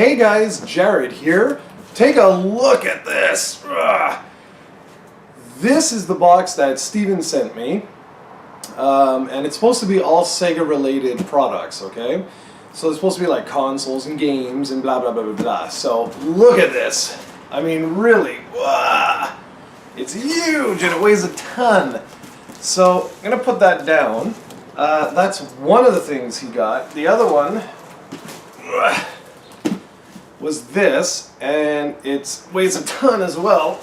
Hey guys, Jared here. Take a look at this. Ugh. This is the box that Steven sent me, and it's supposed to be all Sega related products, okay? So it's supposed to be like consoles and games and blah blah blah blah blah. So look at this. I mean really, it's huge and it weighs a ton. So I'm gonna put that down. That's one of the things he got. The other one was this, and it weighs a ton as well.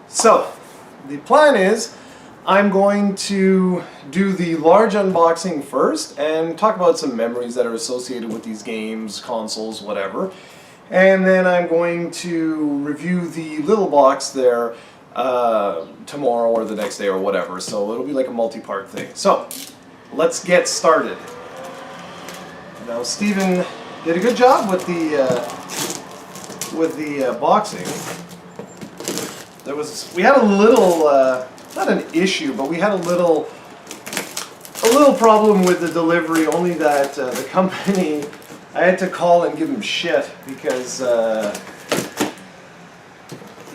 So the plan is I'm going to do the large unboxing first and talk about some memories that are associated with these games, consoles, whatever. And then I'm going to review the little box there tomorrow or the next day or whatever. So it'll be like a multi-part thing. So let's get started. Now Steven did a good job with the boxing. We had a little not an issue, but we had a little problem with the delivery. Only that the company, I had to call and give them shit because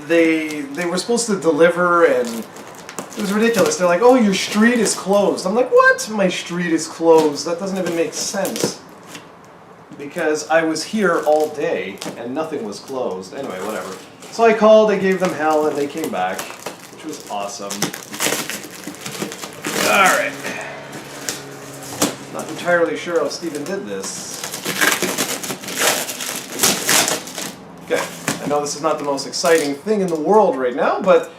they were supposed to deliver and it was ridiculous. They're like, "Oh, your street is closed." I'm like, "What? My street is closed? That doesn't even make sense." Because I was here all day and nothing was closed. Anyway, whatever. So I called, I gave them hell, and they came back, which was awesome. Alright. Not entirely sure how Steven did this. Okay, I know this is not the most exciting thing in the world right now, but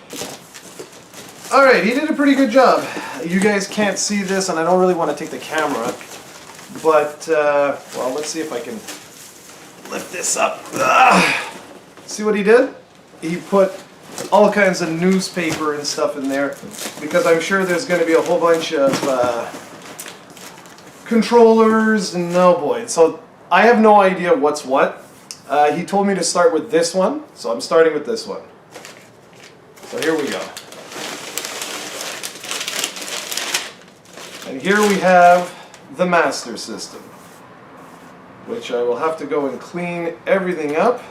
alright, he did a pretty good job. You guys can't see this, and I don't really want to take the camera. But, well, let's see if I can lift this up. See what he did? He put all kinds of newspaper and stuff in there because I'm sure there's going to be a whole bunch of controllers and oh boy. So I have no idea what's what. He told me to start with this one, so I'm starting with this one. So here we go. And here we have the Master System, which I will have to go and clean everything up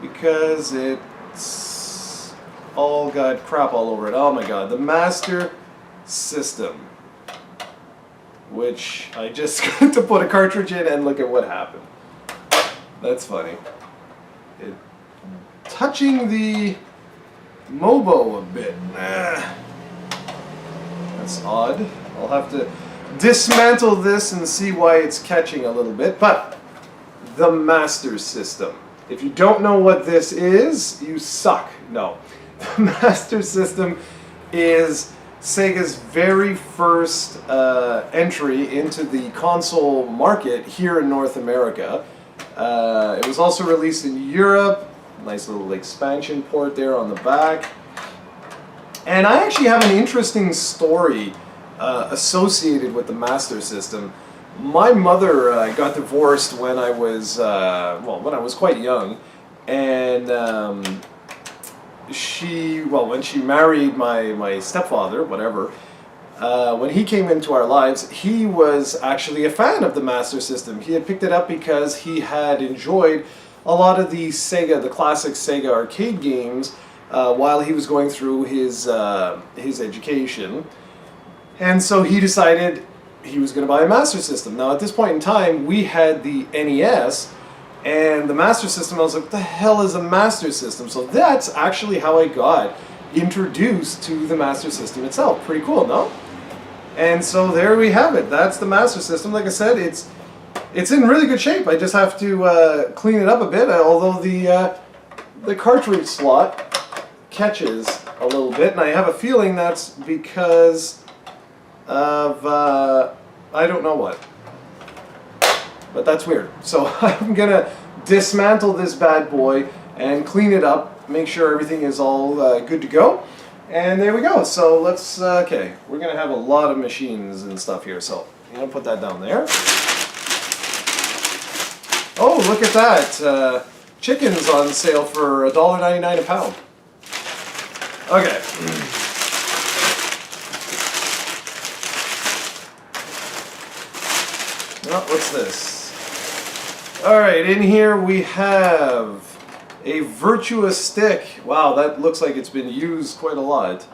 because it's all got crap all over it. Oh my god, the Master System, which I just got to put a cartridge in and look at what happened. That's funny. Touching the Mobo a bit. That's odd. I'll have to dismantle this and see why it's catching a little bit. But the Master System. If you don't know what this is, you suck. No. The Master System is Sega's very first entry into the console market here in North America. It was also released in Europe. Nice little expansion port there on the back. And I actually have an interesting story associated with the Master System. My mother got divorced when I was when I was quite young, and when she married my stepfather, whatever, when he came into our lives, he was actually a fan of the Master System. He had picked it up because he had enjoyed a lot of the classic Sega arcade games while he was going through his education. And so he decided he was going to buy a Master System. Now at this point in time, we had the NES and the Master System. I was like, what the hell is a Master System? So that's actually how I got introduced to the Master System itself. Pretty cool, no? And so there we have it. That's the Master System. Like I said, it's in really good shape. I just have to clean it up a bit, although the cartridge slot catches a little bit, and I have a feeling that's because of I don't know what, but that's weird. So I'm gonna dismantle this bad boy and clean it up, make sure everything is all good to go, and there we go. So let's okay, we're gonna have a lot of machines and stuff here, so I'm gonna put that down there. Oh, look at that, chicken's on sale for $1.99 a pound. Okay. Oh, what's this? Alright, in here we have a Virtua Stick. Wow, that looks like it's been used quite a lot.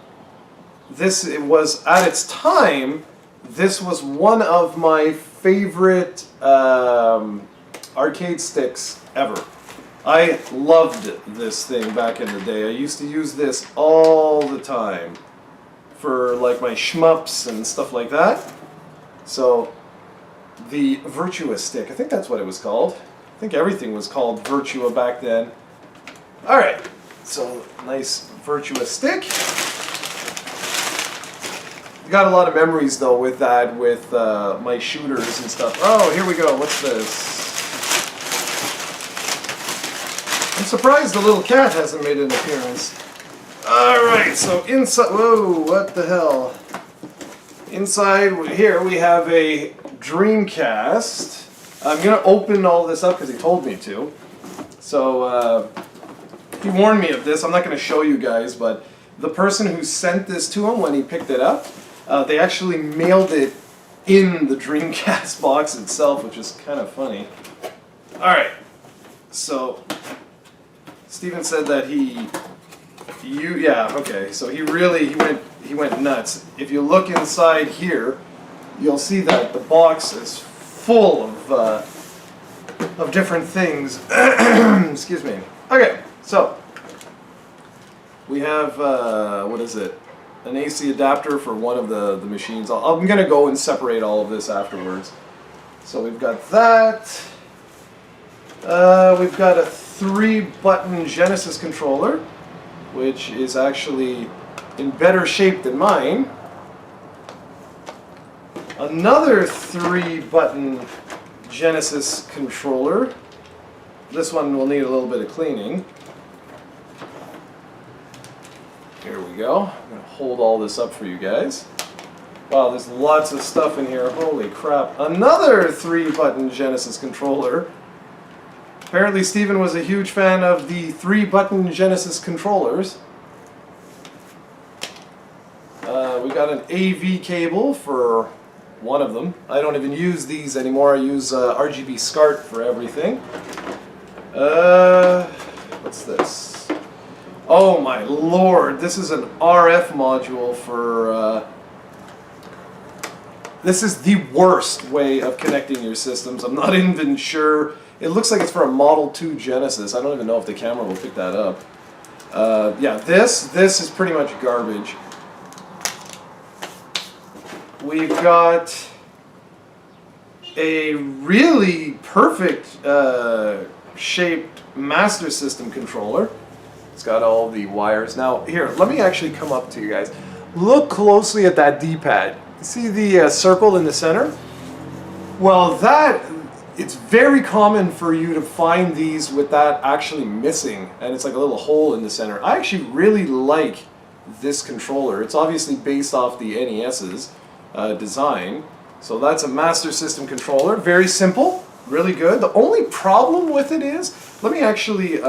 This, it was, at its time, this was one of my favorite arcade sticks ever. I loved this thing back in the day. I used to use this all the time for like my shmups and stuff like that. So the Virtua Stick, I think that's what it was called. I think everything was called Virtua back then. Alright, so nice Virtua Stick. Got a lot of memories though with that, with my shooters and stuff. Oh, here we go. What's this? I'm surprised the little cat hasn't made an appearance. Alright, so inside... Whoa, what the hell? Inside here we have a Dreamcast. I'm going to open all this up because he told me to. So, he warned me of this. I'm not going to show you guys, but the person who sent this to him when he picked it up, they actually mailed it in the Dreamcast box itself, which is kind of funny. Alright, so Steven said that so he went nuts. If you look inside here, you'll see that the box is full of different things. Excuse me. Okay, so we have what is it? An AC adapter for one of the machines. I'm gonna go and separate all of this afterwards. So we've got that. We've got a 3-button Genesis controller, which is actually in better shape than mine. Another 3-button Genesis controller. This one will need a little bit of cleaning. Here we go. I'm going to hold all this up for you guys. Wow, there's lots of stuff in here. Holy crap. Another 3-button Genesis controller. Apparently Steven was a huge fan of the 3-button Genesis controllers. We got an AV cable for one of them. I don't even use these anymore. I use RGB SCART for everything. What's this? Oh my lord, this is an RF module for... This is the worst way of connecting your systems. I'm not even sure. It looks like it's for a Model 2 Genesis. I don't even know if the camera will pick that up. Yeah, this is pretty much garbage. We've got a really perfect shaped Master System controller. It's got all the wires. Now, here, let me actually come up to you guys. Look closely at that D-pad. See the circle in the center? Well, it's very common for you to find these with that actually missing, and it's like a little hole in the center. I actually really like this controller. It's obviously based off the NES's design. So that's a Master System controller. Very simple, really good. The only problem with it is, let me actually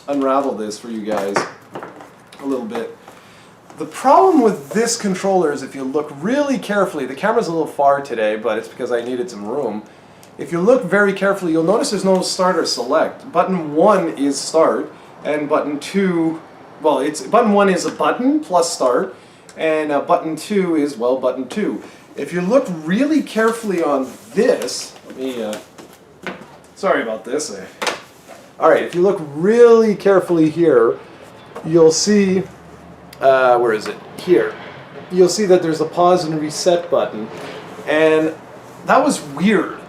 unravel this for you guys a little bit. The problem with this controller is if you look really carefully, the camera's a little far today, but it's because I needed some room. If you look very carefully, you'll notice there's no start or select. Button 1 is start, and button 2, well, button 1 is a button plus start, and button 2 is, well, button 2. If you look really carefully on this, let me, sorry about this. Alright, if you look really carefully here, you'll see, where is it? Here. You'll see that there's a pause and reset button, and that was weird.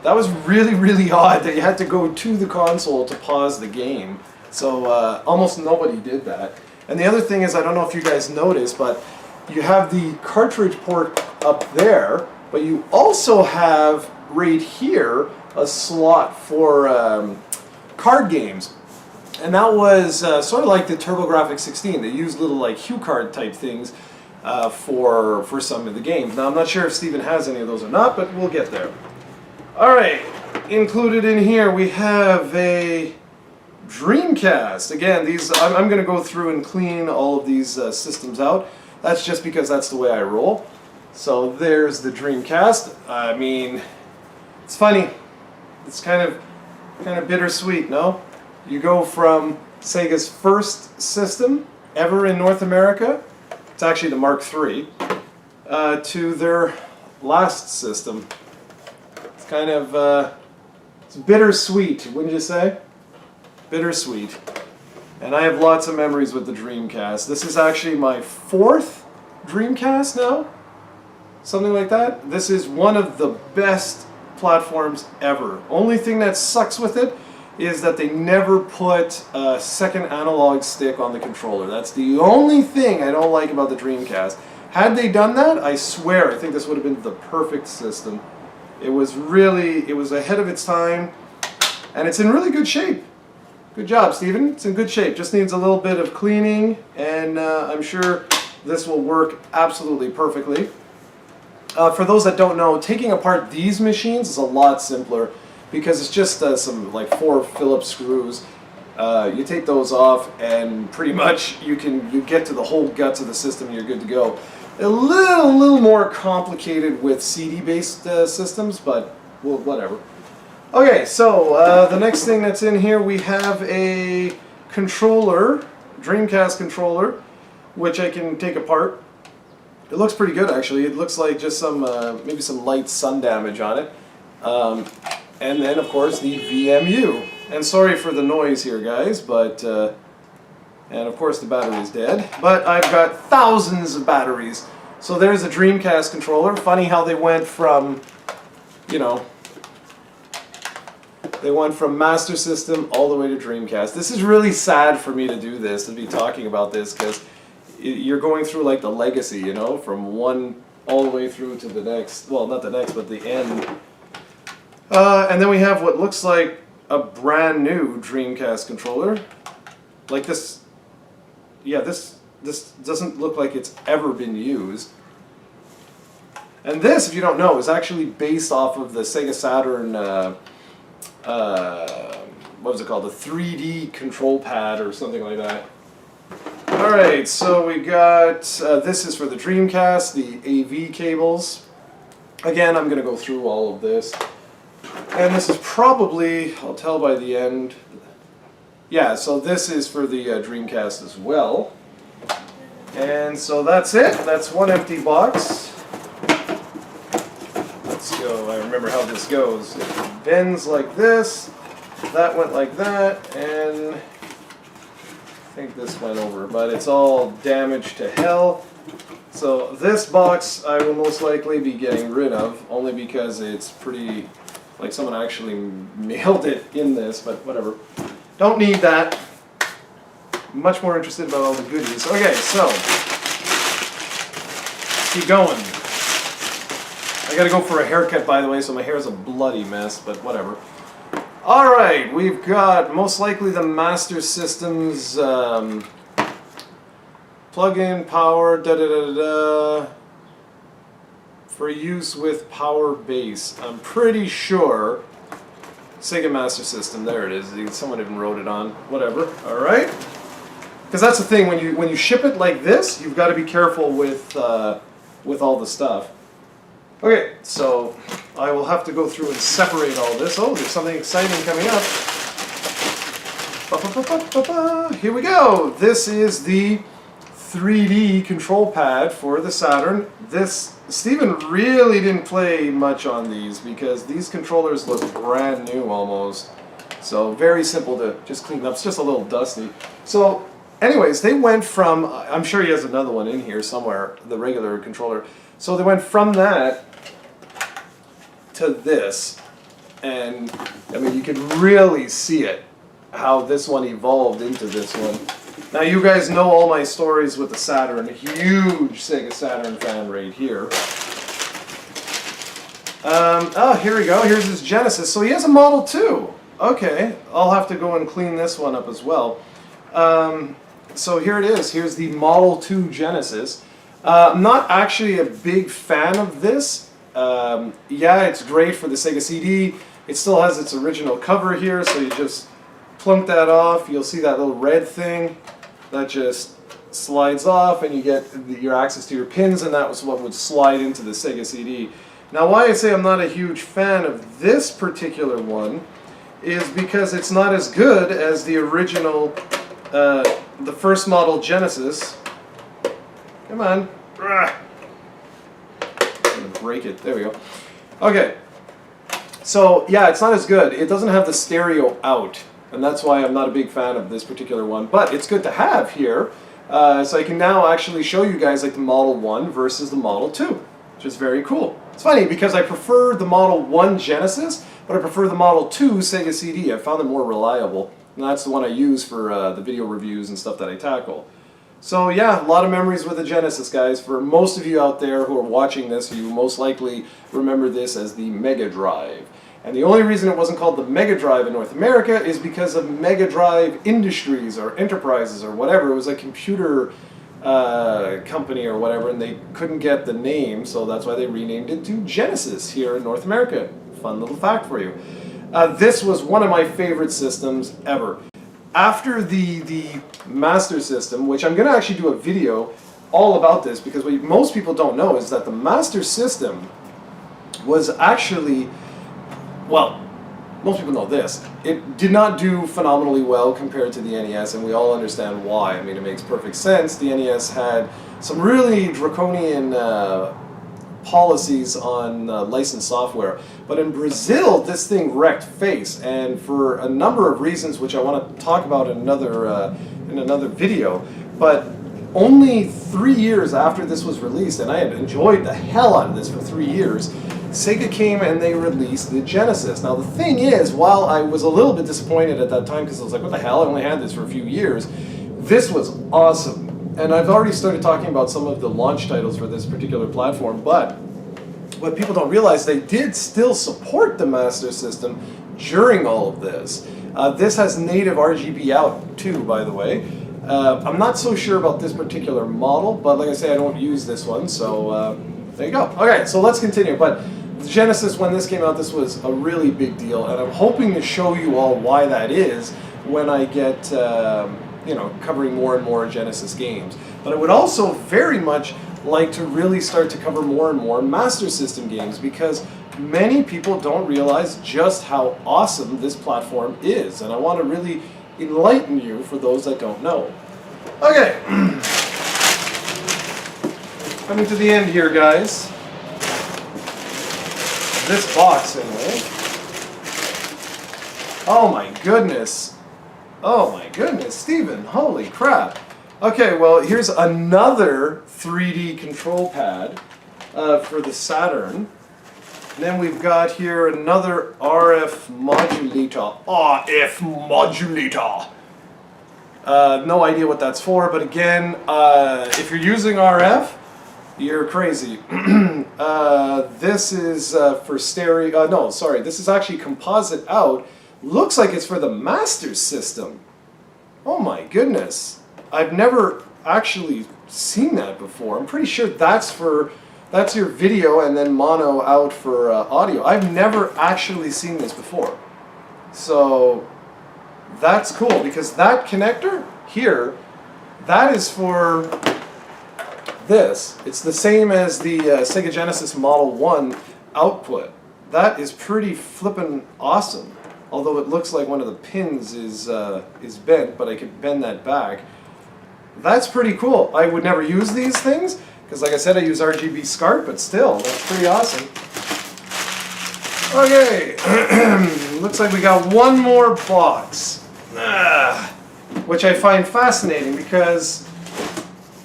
That was really, really odd that you had to go to the console to pause the game. So almost nobody did that. And the other thing is, I don't know if you guys noticed, but you have the cartridge port up there, but you also have right here a slot for card games. And that was sort of like the TurboGrafx 16. They used little like HuCard type things for some of the games. Now I'm not sure if Steven has any of those or not, but we'll get there. Alright, included in here we have a Dreamcast. Again, these I'm going to go through and clean all of these systems out. That's just because that's the way I roll. So there's the Dreamcast. I mean, it's funny. It's kind of Kind of bittersweet, no? You go from Sega's first system ever in North America, it's actually the Mark III, to their last system. It's kind of, it's bittersweet, wouldn't you say? Bittersweet. And I have lots of memories with the Dreamcast. This is actually my 4th Dreamcast now, something like that. This is one of the best platforms ever. Only thing that sucks with it is that they never put a second analog stick on the controller. That's the only thing I don't like about the Dreamcast. Had they done that, I swear, I think this would have been the perfect system. It was ahead of its time, and it's in really good shape. Good job, Stephen. It's in good shape. Just needs a little bit of cleaning, and I'm sure this will work absolutely perfectly. For those that don't know, taking apart these machines is a lot simpler because it's just some like 4 Phillips screws. You take those off, and pretty much you get to the whole guts of the system, and you're good to go. A little more complicated with CD-based systems, but well, whatever. Okay, so the next thing that's in here, we have a controller, Dreamcast controller, which I can take apart. It looks pretty good, actually. It looks like just some maybe some light sun damage on it. And then, of course, the VMU. And sorry for the noise here, guys, but and of course the battery's dead. But I've got thousands of batteries. So there's a Dreamcast controller. Funny how they went from, you know, they went from Master System all the way to Dreamcast. This is really sad for me to do this, to be talking about this, because you're going through like the legacy, you know, from one all the way through to the next, well, not the next, but the end. And then we have what looks like a brand new Dreamcast controller. Like this, yeah, this doesn't look like it's ever been used. And this, if you don't know, is actually based off of the Sega Saturn, what was it called? The 3D control pad or something like that. Alright, so we got, this is for the Dreamcast, the AV cables. Again, I'm going to go through all of this. And this is probably, I'll tell by the end. Yeah, so this is for the Dreamcast as well. And so that's it. That's one empty box. Let's go. I remember how this goes. It bends like this. That went like that. And I think this went over. But it's all damaged to hell. So this box I will most likely be getting rid of. Only because it's pretty... like someone actually mailed it in this. But whatever. Don't need that. Much more interested about all the goodies. Okay, so keep going. I gotta go for a haircut, by the way, so my hair's a bloody mess, but whatever. Alright, we've got most likely the Master System's plug-in power, for use with power base. I'm pretty sure Sega Master System, there it is. Someone even wrote it on. Whatever. Alright. Because that's the thing, when you ship it like this, you've got to be careful with all the stuff. Okay, so I will have to go through and separate all this. Oh, there's something exciting coming up. Here we go. This is the 3D control pad for the Saturn. Stephen really didn't play much on these because these controllers look brand new almost. So very simple to just clean up. It's just a little dusty. So anyways, they went from, I'm sure he has another one in here somewhere, the regular controller. So they went from that to this. And I mean, you can really see it, how this one evolved into this one. Now you guys know all my stories with the Saturn. Huge Sega Saturn fan right here. Oh, here we go. Here's his Genesis. So he has a Model 2. Okay, I'll have to go and clean this one up as well. So here it is. Here's the Model 2 Genesis. I'm not actually a big fan of this. Yeah, it's great for the Sega CD. It still has its original cover here, so you just plunk that off. You'll see that little red thing that just slides off, and you get your access to your pins, and that was what would slide into the Sega CD. Now, why I say I'm not a huge fan of this particular one is because it's not as good as the original, the first model Genesis. Come on. I'm gonna break it. There we go. Okay. So yeah, it's not as good. It doesn't have the stereo out, and that's why I'm not a big fan of this particular one. But it's good to have here, so I can now actually show you guys like the Model 1 versus the Model 2, which is very cool. It's funny because I prefer the Model 1 Genesis, but I prefer the Model 2 Sega CD. I found it more reliable, and that's the one I use for the video reviews and stuff that I tackle. So yeah, a lot of memories with the Genesis, guys. For most of you out there who are watching this, you most likely remember this as the Mega Drive. And the only reason it wasn't called the Mega Drive in North America is because of Mega Drive Industries or Enterprises or whatever. It was a computer company or whatever, and they couldn't get the name, so that's why they renamed it to Genesis here in North America. Fun little fact for you. This was one of my favorite systems ever. After the Master System, which I'm going to actually do a video all about this, because what most people don't know is that the Master System was actually, well, most people know this. It did not do phenomenally well compared to the NES, and we all understand why. I mean, it makes perfect sense. The NES had some really draconian policies on licensed software, but in Brazil, this thing wrecked face, and for a number of reasons, which I want to talk about in another video. But only 3 years after this was released, and I had enjoyed the hell out of this for 3 years, Sega came and they released the Genesis. Now the thing is, while I was a little bit disappointed at that time because I was like, what the hell, I only had this for a few years, this was awesome. And I've already started talking about some of the launch titles for this particular platform, but what people don't realize, they did still support the Master System during all of this. This has native RGB out too, by the way. I'm not so sure about this particular model, but like I say, I don't use this one, so there you go. Okay, so let's continue. But the Genesis, when this came out, this was a really big deal, and I'm hoping to show you all why that is when I get, you know, covering more and more Genesis games. But I would also very much like to really start to cover more and more Master System games, because many people don't realize just how awesome this platform is, and I want to really enlighten you for those that don't know. Okay, coming to the end here, guys. This box, anyway. Oh my goodness. Oh my goodness, Steven, holy crap. Okay, well, here's another 3D control pad for the Saturn. And then we've got here another RF modulator. RF modulator. No idea what that's for, but again, if you're using RF, you're crazy. This is for stereo. No, sorry, this is actually composite out. Looks like it's for the Master System. Oh my goodness. I've never actually seen that before. I'm pretty sure that's your video and then mono out for audio. I've never actually seen this before. So that's cool, because that connector here, that is for this. It's the same as the Sega Genesis Model 1 output. That is pretty flippin' awesome. Although it looks like one of the pins is bent, but I could bend that back. That's pretty cool. I would never use these things, because like I said, I use RGB SCART, but still, that's pretty awesome. Okay, looks like we got one more box, which I find fascinating, because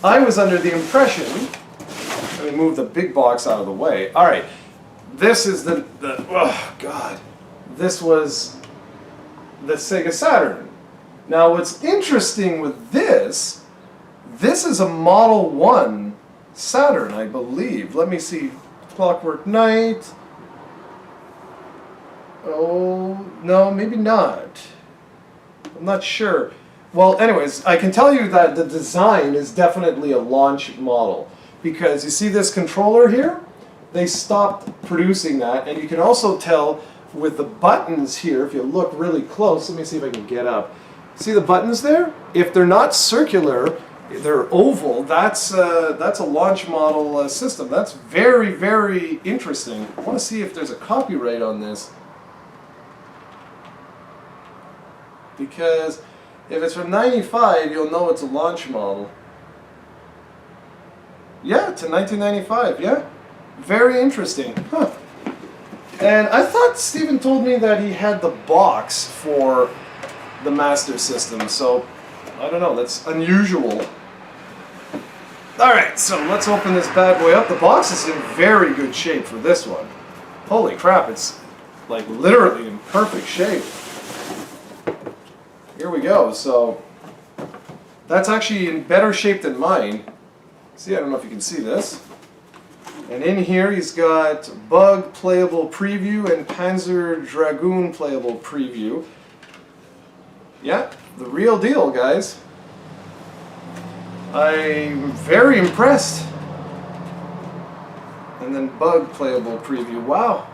I was under the impression, let me move the big box out of the way. All right, this is oh God, this was the Sega Saturn. Now what's interesting with this is a Model 1 Saturn, I believe. Let me see. Clockwork Knight. Oh, no, maybe not. I'm not sure. Well, anyways, I can tell you that the design is definitely a launch model, because you see this controller here? They stopped producing that, and you can also tell with the buttons here, if you look really close, let me see if I can get up. See the buttons there? If they're not circular, they're oval, that's a launch model system. That's very, very interesting. I want to see if there's a copyright on this. because if it's from 95, you'll know it's a launch model. Yeah, it's a 1995, yeah. Very interesting, huh. And I thought Steven told me that he had the box for the Master System, so I don't know, that's unusual. Alright, so let's open this bad boy up. The box is in very good shape for this one. Holy crap, it's like literally in perfect shape. Here we go, so that's actually in better shape than mine. See, I don't know if you can see this. And in here he's got Bug playable preview and Panzer Dragoon playable preview. Yeah, the real deal, guys. I'm very impressed. And then Bug playable preview. Wow.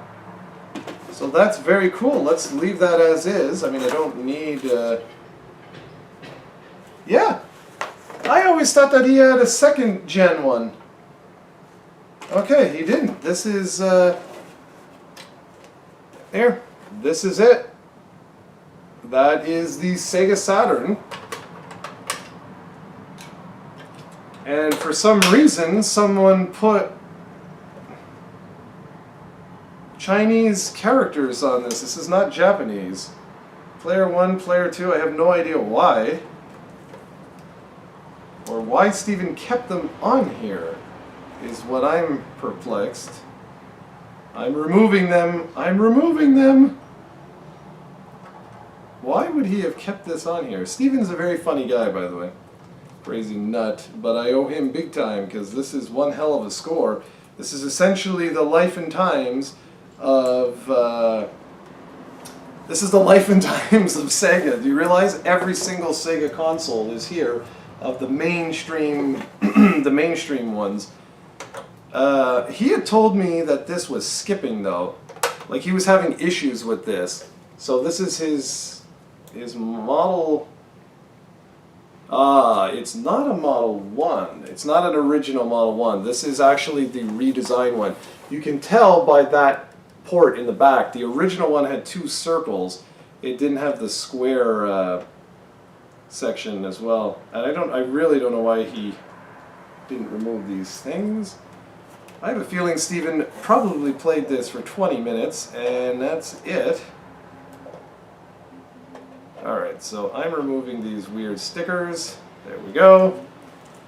So that's very cool. Let's leave that as is. I mean, I don't need... Yeah. I always thought that he had a second gen one. Okay, he didn't. This is... Here. This is it. That is the Sega Saturn. And for some reason, someone put Chinese characters on this. This is not Japanese. Player 1, Player 2, I have no idea why. Or why Steven kept them on here is what I'm perplexed. I'm removing them. I'm removing them. Why would he have kept this on here? Steven's a very funny guy, by the way. Crazy nut, but I owe him big time because this is one hell of a score. This is essentially the life and times of this is the life and times of Sega. Do you realize every single Sega console is here of the mainstream the mainstream ones? He had told me that this was skipping though, like he was having issues with this. So this is his model. It's not a Model 1. It's not an original Model 1. This is actually the redesigned one. You can tell by that port in the back. The original one had two circles. It didn't have the square section as well. And I really don't know why he didn't remove these things. I have a feeling Steven probably played this for 20 minutes, and that's it. Alright, so I'm removing these weird stickers. There we go.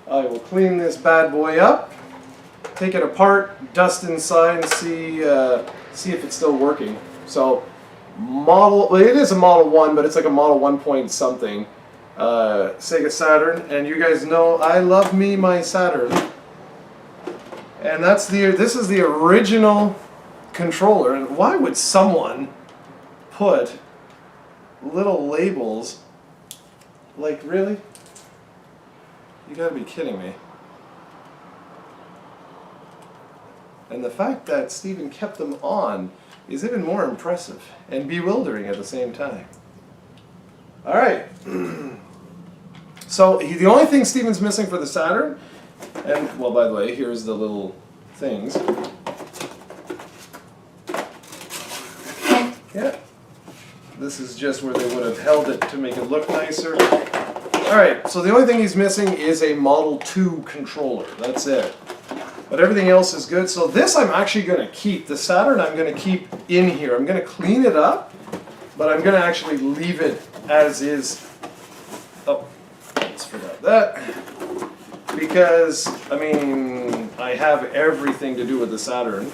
I will clean this bad boy up, take it apart, dust inside, and see if it's still working. So, well, it is a Model 1, but it's like a Model 1 point something. Sega Saturn, and you guys know I love me my Saturn. And this is the original controller. And why would someone put little labels? Like, really? You gotta be kidding me. And the fact that Steven kept them on is even more impressive and bewildering at the same time. Alright. So, the only thing Steven's missing for the Saturn, and, well, by the way, here's the little things. Yeah. This is just where they would have held it to make it look nicer. Alright, so the only thing he's missing is a Model 2 controller. That's it. But everything else is good. So this I'm actually going to keep. The Saturn I'm going to keep in here. I'm going to clean it up, but I'm going to actually leave it as is. Oh, let's forget that. Because, I mean, I have everything to do with the Saturn.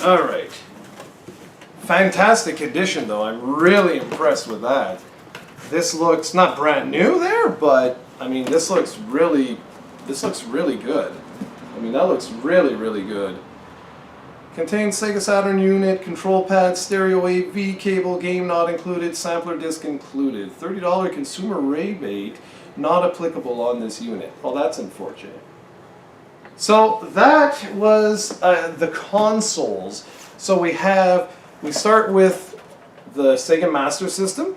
Alright. Fantastic condition though, I'm really impressed with that. This looks not brand new there, but I mean this looks really good. I mean that looks really, really good. Contains Sega Saturn unit, control pad, stereo AV cable, game not included, sampler disc included. $30 consumer rebate not applicable on this unit. Well, that's unfortunate. So that was the consoles. So we start with the Sega Master System.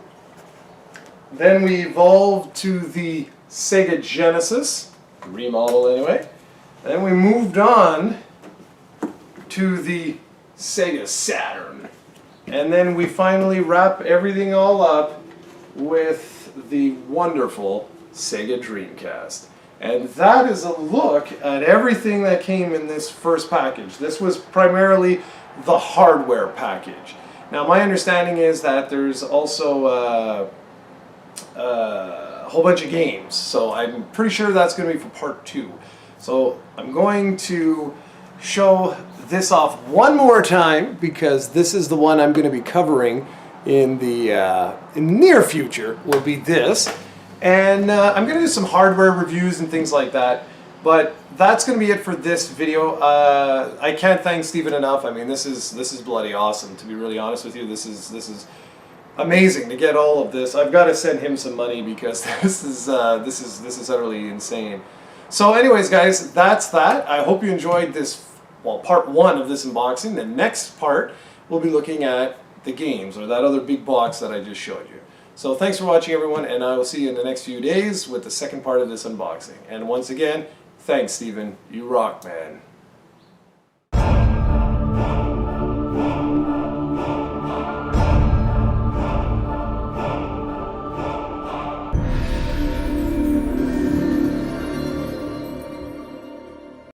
Then we evolved to the Sega Genesis, remodel anyway. Then we moved on to the Sega Saturn. And then we finally wrap everything all up with the wonderful Sega Dreamcast. And that is a look at everything that came in this first package. This was primarily the hardware package. Now my understanding is that there's also a whole bunch of games, so I'm pretty sure that's going to be for part 2. So I'm going to show this off one more time because this is the one I'm going to be covering in the near future. Will be this, and I'm going to do some hardware reviews and things like that. But that's going to be it for this video. I can't thank Steven enough. I mean, this is bloody awesome. To be really honest with you, this is amazing to get all of this. I've got to send him some money because this is utterly insane. So, anyways, guys, that's that. I hope you enjoyed this. Well, part 1 of this unboxing. The next part, we'll be looking at the games, or that other big box that I just showed you. So thanks for watching, everyone, and I will see you in the next few days with the second part of this unboxing. And once again, thanks, Steven. You rock, man.